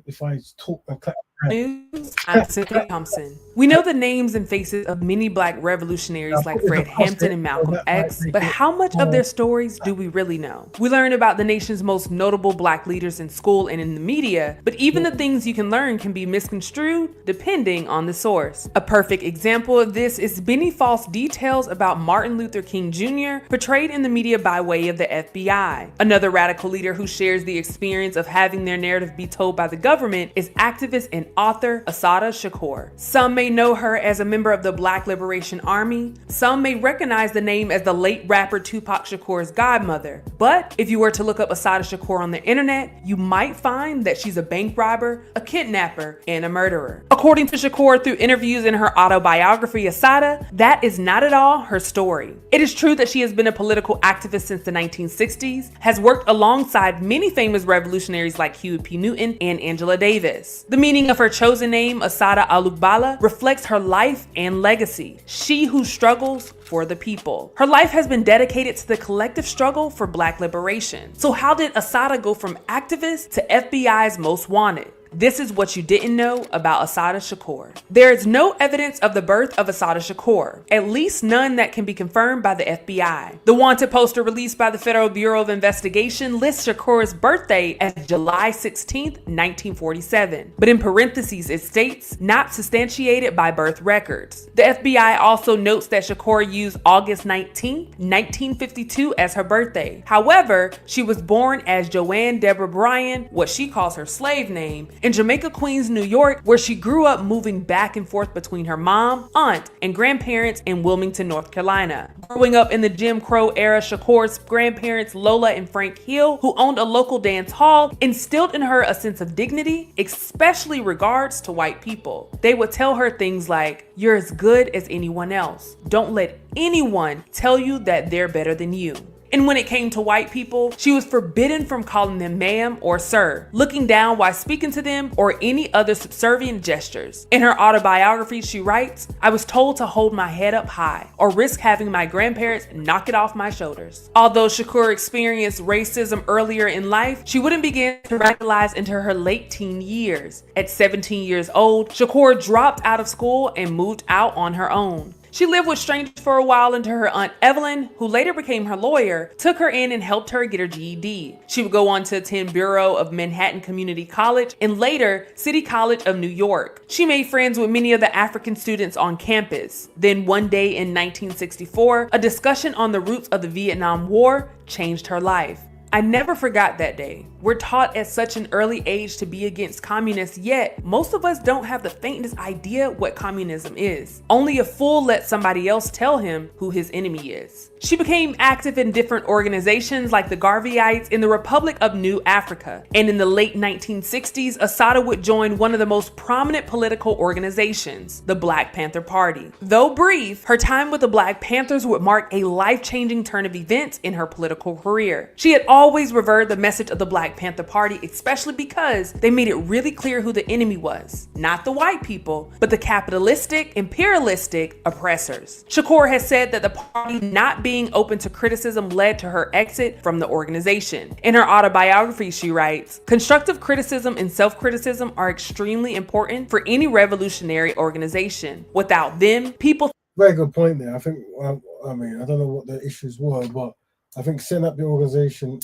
talk and clap. News, I'm Cynthia Thompson. We know the names and faces of many Black revolutionaries like Fred Hampton and Malcolm X, but how much of their stories do we really know? We learn about the nation's most notable Black leaders in school and in the media, but even the things you can learn can be misconstrued depending on the source. A perfect example of this is many false details about Martin Luther King Jr. portrayed in the media by way of the FBI. Another radical leader who shares the experience of having their narrative be told by the government is activist and author Assata Shakur. Some may know her as a member of the Black Liberation Army. Some may recognize the name as the late rapper Tupac Shakur's godmother. But if you were to look up Assata Shakur on the internet, you might find that she's a bank robber, a kidnapper, and a murderer. According to Shakur, through interviews in her autobiography Assata, that is not at all her story. It is true that she has been a political activist since the 1960s, has worked alongside many famous revolutionaries like Huey P. Newton and Angela Davis. The meaning of her chosen name, Assata Alukbala, reflects her life and legacy. She who struggles for the people. Her life has been dedicated to the collective struggle for Black liberation. So how did Assata go from activist to FBI's most wanted? This is what you didn't know about Assata Shakur. There is no evidence of the birth of Assata Shakur, at least none that can be confirmed by the FBI. The wanted poster released by the Federal Bureau of Investigation lists Shakur's birthday as July 16th, 1947. But in parentheses, it states, not substantiated by birth records. The FBI also notes that Shakur used August 19th, 1952 as her birthday. However, she was born as Joanne Deborah Bryan, what she calls her slave name, in Jamaica, Queens, New York, where she grew up moving back and forth between her mom, aunt, and grandparents in Wilmington, North Carolina. Growing up in the Jim Crow era, Shakur's grandparents, Lola and Frank Hill, who owned a local dance hall, instilled in her a sense of dignity, especially regards to white people. They would tell her things like, "You're as good as anyone else. Don't let anyone tell you that they're better than you." And when it came to white people, she was forbidden from calling them ma'am or sir, looking down while speaking to them, or any other subservient gestures. In her autobiography, she writes, "I was told to hold my head up high or risk having my grandparents knock it off my shoulders." Although Shakur experienced racism earlier in life, she wouldn't begin to radicalize into her late teen years. At 17 years old, Shakur dropped out of school and moved out on her own. She lived with strangers for a while until her aunt Evelyn, who later became her lawyer, took her in and helped her get her GED. She would go on to attend Bureau of Manhattan Community College and later City College of New York. She made friends with many of the African students on campus. Then one day in 1964, a discussion on the roots of the Vietnam War changed her life. I never forgot that day. We're taught at such an early age to be against communists, yet most of us don't have the faintest idea what communism is. Only a fool lets somebody else tell him who his enemy is. She became active in different organizations like the Garveyites in the Republic of New Africa. And in the late 1960s, Assata would join one of the most prominent political organizations, the Black Panther Party. Though brief, her time with the Black Panthers would mark a life-changing turn of events in her political career. She had always revered the message of the Black Panther Party, especially because they made it really clear who the enemy was. Not the white people, but the capitalistic, imperialistic oppressors. Shakur has said that the party not being open to criticism led to her exit from the organization. In her autobiography, she writes, "Constructive criticism and self-criticism are extremely important for any revolutionary organization. Without them, people..." Very good point there. I think, I mean, I don't know what the issues were, but I think setting up the organization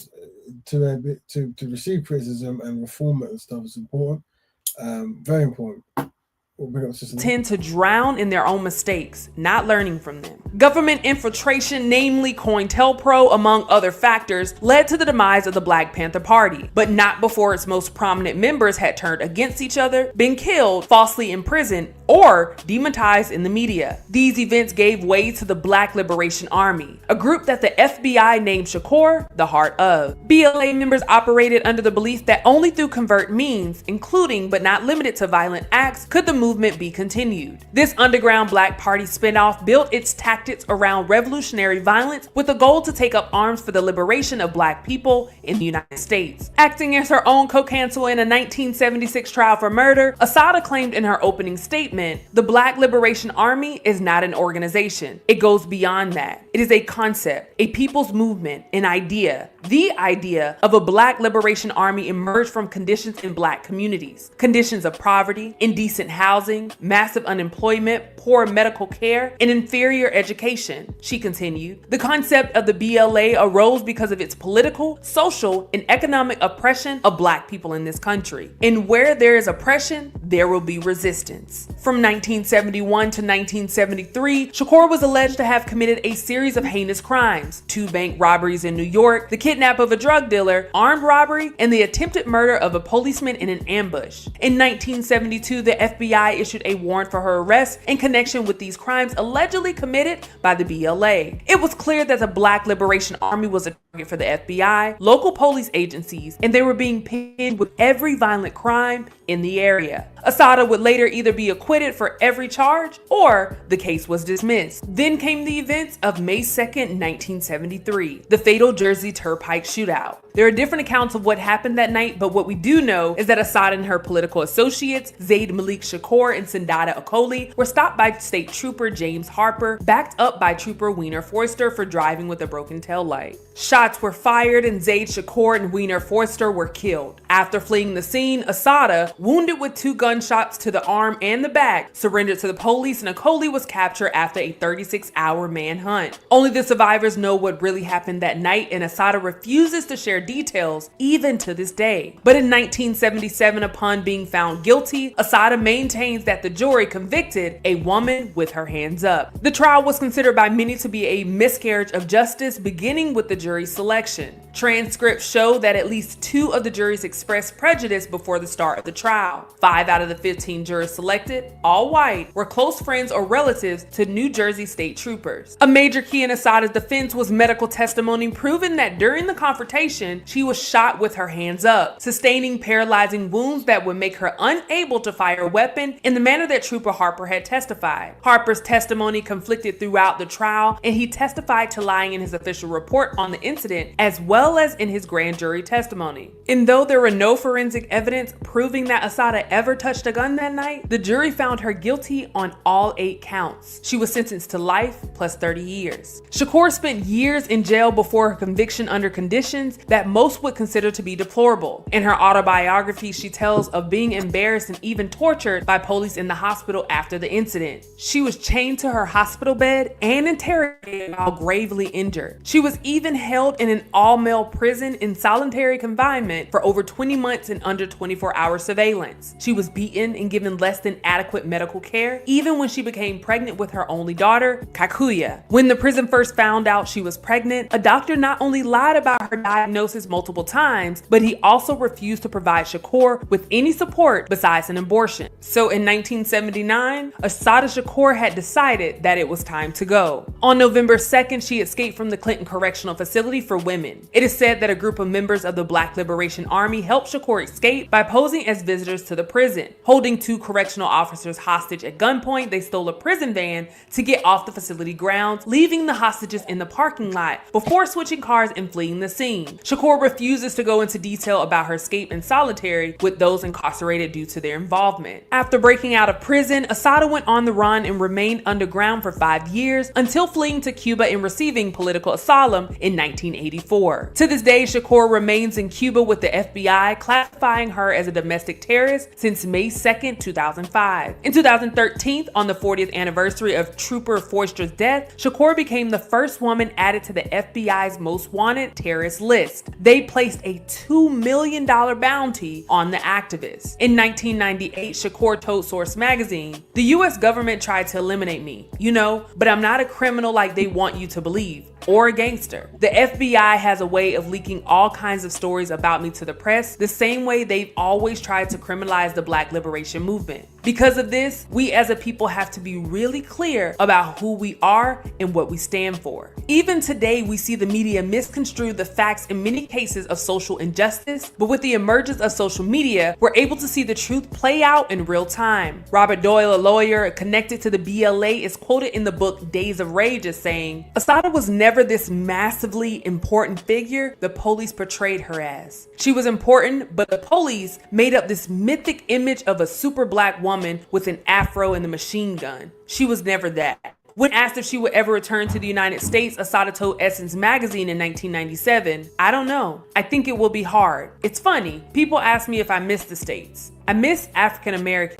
to receive criticism and reform it and stuff is important. Very important. Tend to drown in their own mistakes, not learning from them. Government infiltration, namely COINTELPRO, among other factors, led to the demise of the Black Panther Party, but not before its most prominent members had turned against each other, been killed, falsely imprisoned, or demonetized in the media. These events gave way to the Black Liberation Army, a group that the FBI named Shakur the heart of. BLA members operated under the belief that only through covert means, including but not limited to violent acts, could the movement be continued. This underground Black Party spinoff built its tactics around revolutionary violence with the goal to take up arms for the liberation of Black people in the United States. Acting as her own co-counsel in a 1976 trial for murder, Assata claimed in her opening statement, "The Black Liberation Army is not an organization. It goes beyond that. It is a concept, a people's movement, an idea. The idea of a Black Liberation Army emerged from conditions in Black communities, conditions of poverty, indecent housing, massive unemployment, poor medical care, and inferior education," she continued. "The concept of the BLA arose because of its political, social, and economic oppression of Black people in this country. And where there is oppression, there will be resistance." From 1971 to 1973, Shakur was alleged to have committed a series of heinous crimes: 2 bank robberies in New York, the kidnapping kidnap of a drug dealer, armed robbery, and the attempted murder of a policeman in an ambush. In 1972, the FBI issued a warrant for her arrest in connection with these crimes allegedly committed by the BLA. It was clear that the Black Liberation Army was a target for the FBI, local police agencies, and they were being pinned with every violent crime in the area. Assata would later either be acquitted for every charge or the case was dismissed. Then came the events of May 2nd, 1973, the fatal Jersey Turnpike shootout. There are different accounts of what happened that night, but what we do know is that Assata and her political associates, Zaid Malik Shakur and Sindada Okoli, were stopped by State Trooper James Harper, backed up by Trooper Wiener Forster for driving with a broken taillight. Shots were fired and Zaid Shakur and Wiener Forster were killed. After fleeing the scene, Assata, wounded with 2 gunshots to the arm and the back, surrendered to the police and Okoli was captured after a 36-hour manhunt. Only the survivors know what really happened that night, and Assata refuses to share details even to this day. But in 1977, upon being found guilty, Assata maintains that the jury convicted a woman with her hands up. The trial was considered by many to be a miscarriage of justice, beginning with the jury selection. Transcripts show that at least 2 of the juries expressed prejudice before the start of the trial. 5 out of the 15 jurors selected, all white, were close friends or relatives to New Jersey state troopers. A major key in Assata's defense was medical testimony proving that during the confrontation, she was shot with her hands up, sustaining paralyzing wounds that would make her unable to fire a weapon in the manner that Trooper Harper had testified. Harper's testimony conflicted throughout the trial, and he testified to lying in his official report on the incident as well as in his grand jury testimony. And though there were no forensic evidence proving that Assata ever touched a gun that night, the jury found her guilty on all 8 counts. She was sentenced to life plus 30 years. Shakur spent years in jail before her conviction under conditions that most would consider to be deplorable. In her autobiography, she tells of being embarrassed and even tortured by police in the hospital after the incident. She was chained to her hospital bed and interrogated while gravely injured. She was even held in an all-male prison in solitary confinement for over 20 months and under 24-hour surveillance. She was beaten and given less than adequate medical care, even when she became pregnant with her only daughter, Kakuya. When the prison first found out she was pregnant, a doctor not only lied about her diagnosis multiple times, but he also refused to provide Shakur with any support besides an abortion. So in 1979, Assata Shakur had decided that it was time to go. On November 2nd, she escaped from the Clinton Correctional Facility for Women. It is said that a group of members of the Black Liberation Army helped Shakur escape by posing as visitors to the prison. Holding 2 correctional officers hostage at gunpoint, they stole a prison van to get off the facility grounds, leaving the hostages in the parking lot before switching cars and fleeing the scene. Shakur refuses to go into detail about her escape in solitary with those incarcerated due to their involvement. After breaking out of prison, Assata went on the run and remained underground for 5 years until fleeing to Cuba and receiving political asylum in 1984. To this day, Shakur remains in Cuba with the FBI classifying her as a domestic terrorist since May 2nd, 2005. In 2013, on the 40th anniversary of Trooper Forster's death, Shakur became the first woman added to the FBI's most wanted terrorist list. They placed a $2 million bounty on the activist. In 1998, Shakur told Source magazine, "The US government tried to eliminate me, but I'm not a criminal like they want you to believe, or a gangster. The FBI has a way of leaking all kinds of stories about me to the press, the same way they've always tried to criminalize the Black liberation movement. Because of this, we as a people have to be really clear about who we are and what we stand for. Even today, we see the media misconstrue the facts in many cases of social injustice, but with the emergence of social media, we're able to see the truth play out in real time." Robert Doyle, a lawyer connected to the BLA, is quoted in the book Days of Rage as saying, "Assata was never this massively important figure the police portrayed her as. She was important, but the police made up this mythic image of a super Black woman with an afro and a machine gun. She was never that." When asked if she would ever return to the United States, Assata told Essence magazine in 1997, "I don't know. I think it will be hard. It's funny. People ask me if I miss the States. I miss African Americans.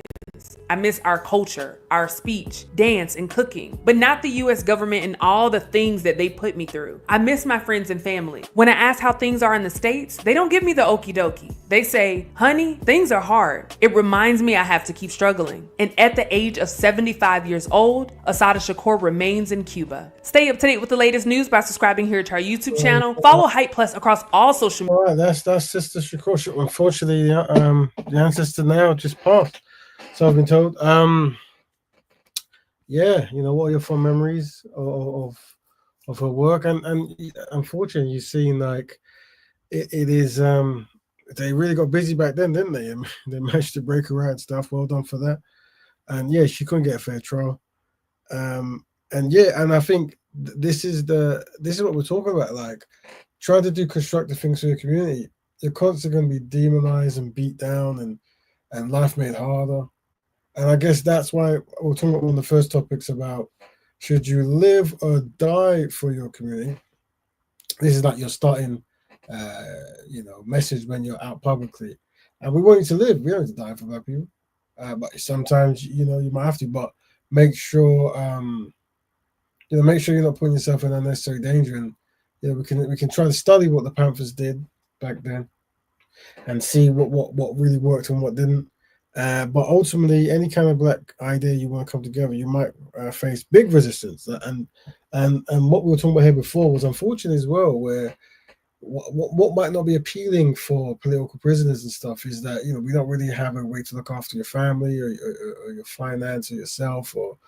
I miss our culture, our speech, dance, and cooking, but not the US government and all the things that they put me through. I miss my friends and family. When I ask how things are in the States, they don't give me the okie dokie. They say, honey, things are hard. It reminds me I have to keep struggling. And at the age of 75 years old, Assata Shakur remains in Cuba. Stay up to date with the latest news by subscribing here to our YouTube channel. Follow Hype Plus across all social media. All right, that's Sister Shakur. Unfortunately, the ancestor now just passed. So I've been told. Yeah, what are your fond memories of her work? And unfortunately, you've seen like it is. They really got busy back then, didn't they? And they managed to break her out and stuff. Well done for that. And yeah, she couldn't get a fair trial. And yeah, and I think this is what we're talking about. Like, trying to do constructive things for your community. You're constantly going to be demonized and beat down, and life made harder. And I guess that's why we're talking about one of the first topics about should you live or die for your community. This is like your starting, message when you're out publicly. And we want you to live. We don't need to die for Black people. But sometimes, you might have to. But make sure, make sure you're not putting yourself in unnecessary danger. And we can try to study what the Panthers did back then, and see what really worked and what didn't. But ultimately, any kind of Black idea you want to come together, you might face big resistance. And what we were talking about here before was unfortunate as well, where what might not be appealing for political prisoners and stuff is that we don't really have a way to look after your family or your finance or yourself, or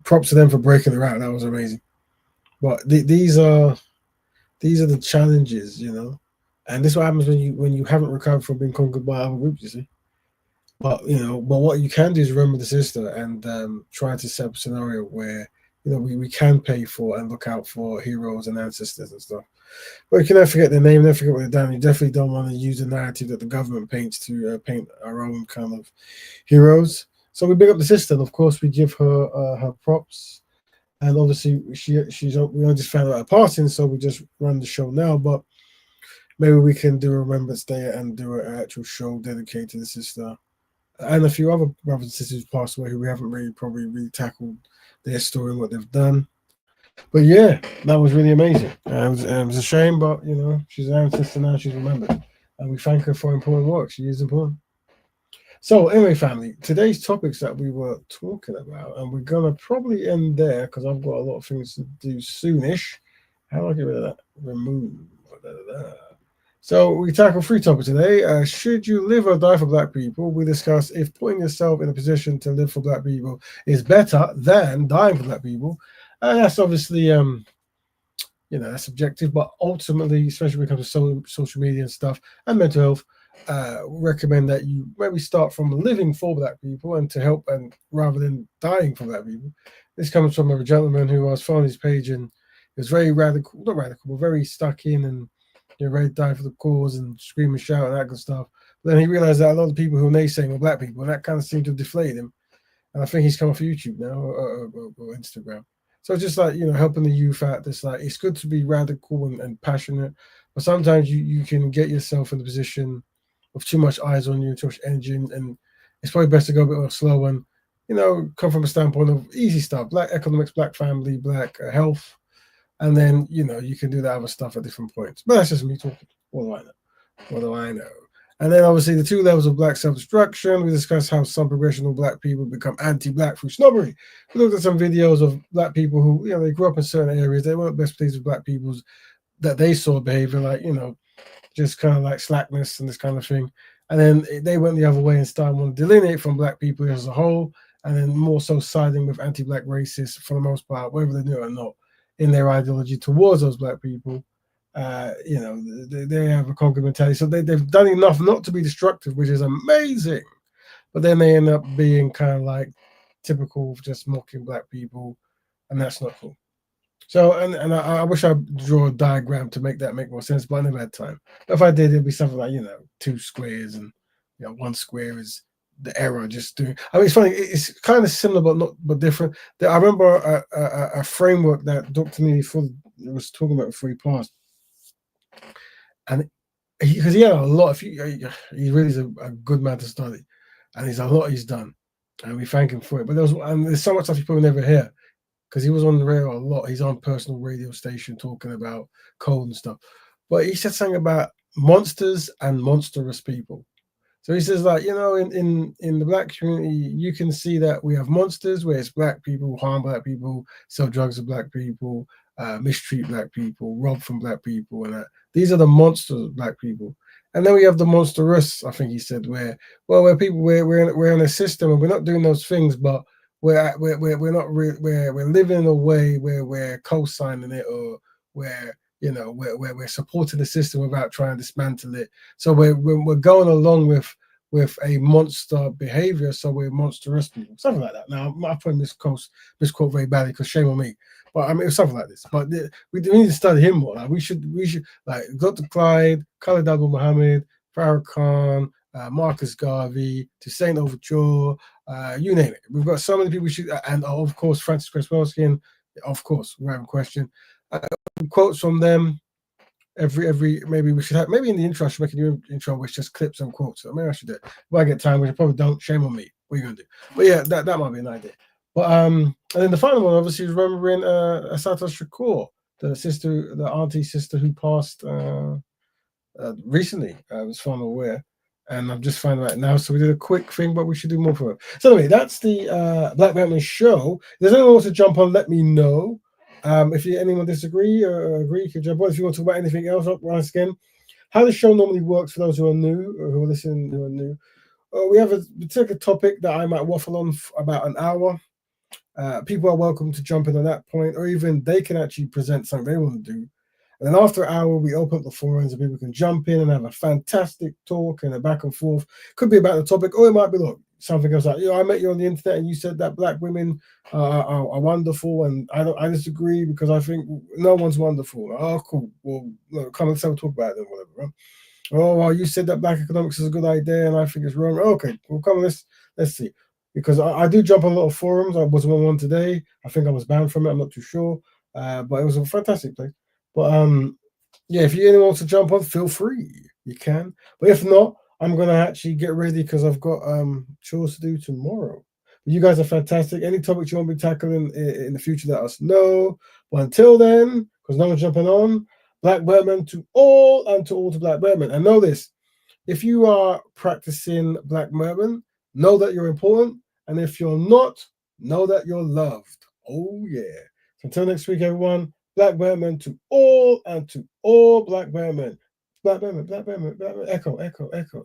props to them for breaking her out. That was amazing. But these are the challenges, and this is what happens when you haven't recovered from being conquered by other groups, you see. But what you can do is remember the sister and try to set up a scenario where we can pay for and look out for heroes and ancestors and stuff. But you can never forget their name, never forget what they've done. You definitely don't want to use the narrative that the government paints to paint our own kind of heroes. So we big up the sister, and of course we give her her props. And obviously we only just found out her passing, so we just run the show now. But maybe we can do a Remembrance Day and do an actual show dedicated to the sister and a few other brothers and sisters who passed away who we haven't probably really tackled their story and what they've done. But yeah, that was really amazing. It was a shame, but she's our sister now. She's remembered, and we thank her for important work. She is important. So anyway, family, today's topics that we were talking about, and we're gonna probably end there because I've got a lot of things to do soonish. How do I get rid of that? Remove. So we tackle 3 topics today. Should you live or die for Black people? We discuss if putting yourself in a position to live for Black people is better than dying for Black people. That's obviously, that's subjective, but ultimately, especially when it comes to social media and stuff and mental health, recommend that you maybe start from living for Black people and to help, and rather than dying for Black people. This comes from a gentleman who I was following his page, and it was very radical, not radical, but very stuck in and ready to die for the cause and scream and shout and that good stuff. But then he realized that a lot of people who were naysaying were Black people, and that kind of seemed to deflate him. And I think he's come off YouTube now or Instagram. So it's just like, helping the youth out. It's like, it's good to be radical and passionate, but sometimes you can get yourself in a position of too much eyes on you, too much energy, and it's probably best to go a bit more slow and, come from a standpoint of easy stuff, Black economics, Black family, Black health. And then, you can do that other stuff at different points. But that's just me talking. What do I know? And then obviously the 2 levels of Black self-destruction. We discussed how some progressional Black people become anti-Black through snobbery. We looked at some videos of Black people who, they grew up in certain areas. They weren't best pleased with Black people's that they saw behavior, like, just kind of like slackness and this kind of thing. And then they went the other way and started wanting to delineate from Black people as a whole, and then more so siding with anti-Black racists for the most part, whether they knew it or not, in their ideology towards those Black people. They have a conquer mentality. So they've done enough not to be destructive, which is amazing. But then they end up being kind of like typical, just mocking Black people, and that's not cool. So, and I wish I'd draw a diagram to make that make more sense, but I never had time. But if I did, it'd be something like, 2 squares, and 1 square is the error. Just doing. I mean, it's funny. It's kind of similar, but different. I remember a framework that Dr. Neely was talking about before he passed, and because he had a lot of, he really is a good man to study. and there's a lot he's done, and we thank him for it. But there's so much stuff you probably never hear because he was on the radio a lot. He's on personal radio station talking about cold and stuff. But he said something about monsters and monstrous people. So he says, like, in the black community, you can see that we have monsters where it's black people, harm black people, sell drugs to black people, mistreat black people, rob from black people, and these are the monsters of black people. And then we have the monstrous, I think he said, where we're in a system and we're not doing those things, but we're living in a way where we're co-signing it, or we're supporting the system without trying to dismantle it. So we're going along with a monster behavior. So we're monstrous people, something like that. Now I put misquote very badly because shame on me. But I mean, it's something like this. But we need to study him more. Like we should like Dr. Clyde, Khalid Abdul Muhammad, Farrakhan Khan, Marcus Garvey, Toussaint Overture, you name it. We've got so many people. We should, and of course Francis Kresswelski, of course, we have a question. Quotes from them. Every maybe we should have, maybe in the intro I should make a new intro which just clips and quotes. So maybe I should do it. If I get time, which I probably don't, shame on me. What are you gonna do? But yeah, that might be an idea. But and then the final one obviously is remembering Assata Shakur, the auntie sister who passed recently. I was found aware. And I'm just finding out now. So we did a quick thing, but we should do more for her. So anyway, that's the Black Batman show. If there's anyone who wants to jump on, let me know. If anyone disagree or agree, you can jump on. If you want to talk about anything else, once again, how the show normally works for those who are new or who are listening who are new. We take a topic that I might waffle on about an hour. People are welcome to jump in on that point, or even they can actually present something they want to do. And then after an hour, we open up the forums and people can jump in and have a fantastic talk and a back and forth. Could be about the topic, or it might be, look, something else like, I met you on the internet and you said that black women are wonderful, and I disagree because I think no one's wonderful. Oh, cool. Well, look, come and let's have a talk about it then, whatever. Right? Oh, well, you said that black economics is a good idea and I think it's wrong. Okay, well, come on, let's see. Because I do jump on a lot of forums. I was on one today. I think I was banned from it. I'm not too sure. But it was a fantastic place. But yeah, if anyone wants to jump on, feel free. You can. But if not, I'm gonna actually get ready because I've got chores to do tomorrow. But you guys are fantastic. Any topics you want me to tackle in the future, let us know. But until then, because no one's jumping on, Black Birdman to all, and to all to Black Birdman. And know this: if you are practicing Black Birdman, know that you're important. And if you're not, know that you're loved. Oh yeah. So until next week, everyone. Black Birdman to all, and to all Black Birdmen. Black Birdman, Black Birdman, Black Birdman. Echo, echo, echo.